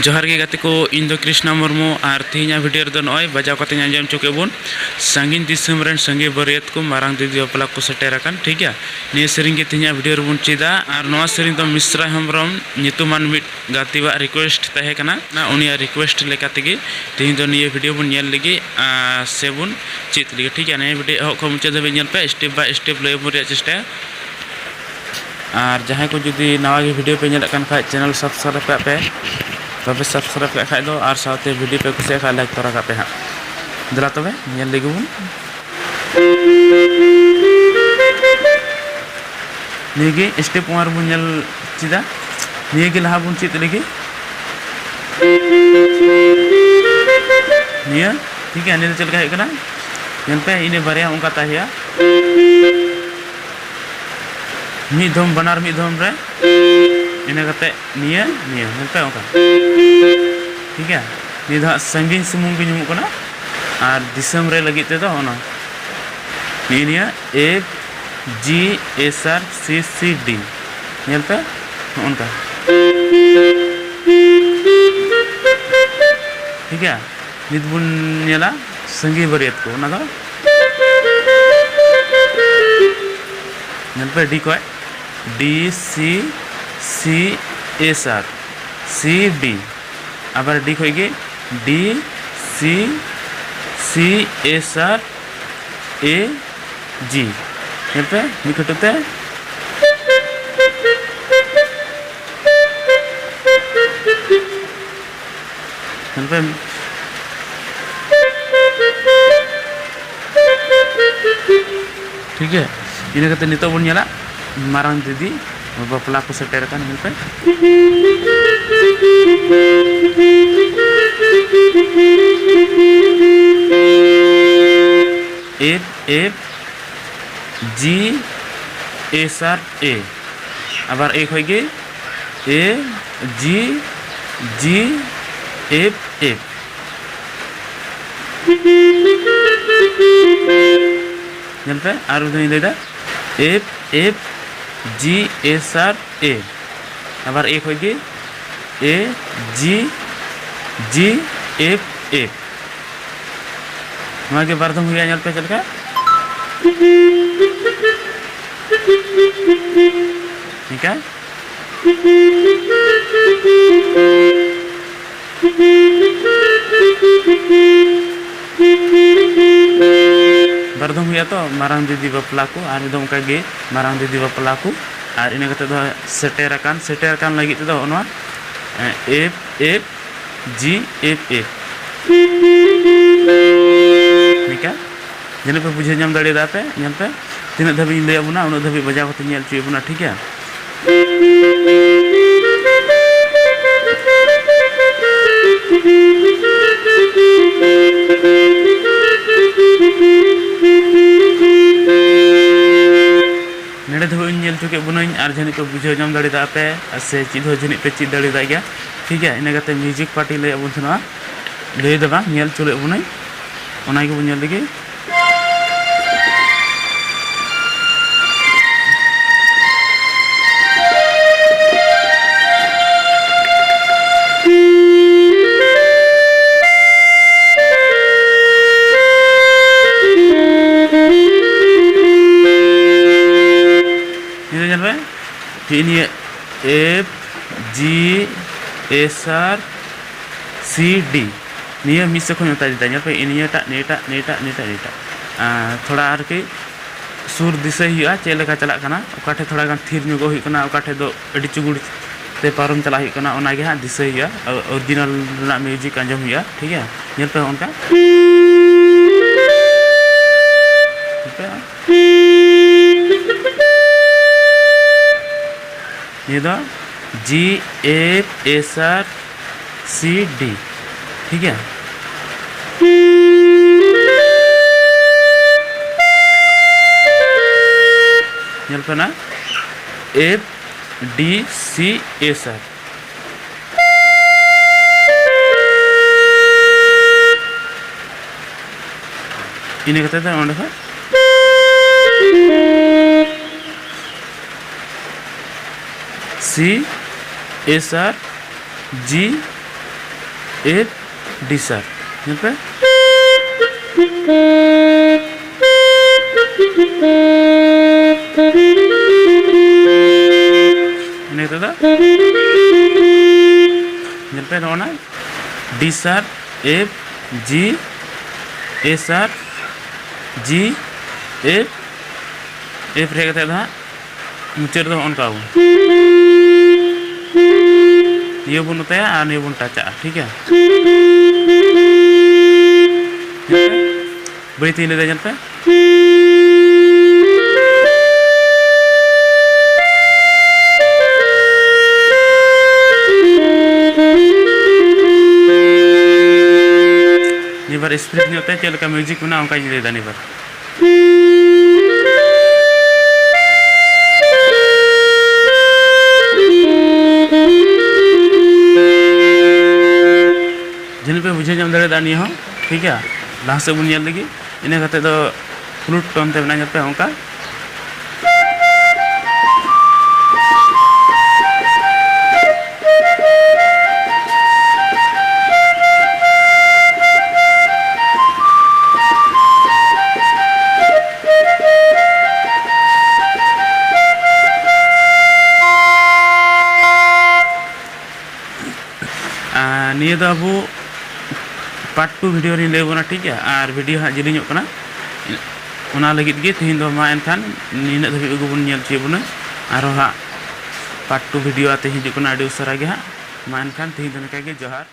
जोहार गे गाते को इन दो कृष्णा मुर्मू और तीना वीडियो रे नय बजाव कते आंजम चुके बन सांगिन दिसम रेन संगे बरियत को मारांग दीदी बापला को सेटेर आकान ठीक है निये सेरिंग के तीना वीडियो रे बन चेदा और नवा सेरिंग तो मिश्रा हेम्ब्रम नितुमान मिट गातीवा रिक्वेस्ट तहे कना ना उनिया रिक्वेस्ट लेका तेगे तीन दो निये वीडियो बन नेल लगे से बन चेत लगे ठीक है निये वीडियो हो मुचाद धाबे नेल पे स्टेप बाय स्टेप लय बन चेष्टा और जहां को जुदी नवा वीडियो पे नेल कान खाय चैनल सब्सक्राइब पे तबे सब्सक्राइब कर खाय दो और साथे वीडियो पे कुछ खाय लाइक तोरा पे हाँ दिला तबे नेल लगे बन निगे स्टेप मार बन नेल चिदा निगे लहा बन चित लगे निया ठीक है निल चल का है नेल पे इने बारे उनका ताहिया मिधम बनार मिधम रे इना कते निया निया नेल पे उनका ठीक है निधा संगीन सुमुंग भी ᱧᱩᱢᱚᱜ ᱠᱟᱱᱟ और दिसम रे लगी ते तो ना निया F G S R C C D नेल पे उनका ठीक है नित बुन नेला संगी बरियत को ना दो नेल पे डी को D C C S R C D आबार डी खोगे D C C S R A G नेल पे निकटते नेल पे ठीक है इन कते नितो बन नेला मारांग दीदी बापला को सेटेर का नेल पे F F G S R A आबार एक होगे A G G F F नेल पे और लेदा F F G S R A आबार एक होगे A G G F F के बारदम हुआ नेल पे चलका ठीक है बारदम हुआ तो मारांग दीदी बापला को और दम का गे मारांग दीदी बापला को और इन कते दो सेटेर कान लगी ते दो ओनवा F F G F F ठीक है जने पे बुझे नाम दाड़े दा पे नेल पे तीन धाबी लय बुना उन धाबी बजा कते नेल चुय बुना ठीक है नेड़े धो नेल चुके बुनाई और जने पे बुझे नाम दाड़े दा पे से चिद हो जने पे चिद दाड़े दा गया ठीक है इन कते म्यूजिक पार्टी लय बुन थना लय दबा नेल चुले बुनाई ओना के बुन लगे F G S R C D निये मिस को होता दिता पे इनियटा नेटा नेटा नेटा नेटा थोड़ा और के सुर दिशा हुआ चे लेका चला कना ओकाठे थोड़ा गान थिर नुगो हुई कना ओकाठे दो अडी चुगुड़ ते पारम चला हुई कना ओना गे हां दिशा हुआ ओरिजिनल ना म्यूजिक अंजम हुआ ठीक है नेल पे उनका ये दो G F S R C D ठीक है नेल पे ना F D C S R इन कते तो C S R G F D sharp nyel pe ini tu dah nyel pe nona D sharp F G A sharp G F F रे kata dah मुचर दो उनका वो ये बुन होता है और ये बुन टचा ठीक है बड़ी तीन ले जाते हैं ये बार स्प्रिट नहीं होता है चल का म्यूजिक बना उनका ये दानी बार जिन पे बुझे जम दरे दानी हो ठीक है लाह से बुन नेल लगी इने कते दो फ्लूट टोन ते बना जते होंका निये दो अबो पार्ट 2 वीडियो रे लेबोना ठीक है और वीडियो हा जिलिङो कना ओना लगित गे थिन दो मा एनखान निना धबि गुबुन नेल चेबुना आरो हा पार्ट 2 वीडियो आते हिजु कना आडी उसरा गे हा मा एनखान थिन दो नका गे जोहार।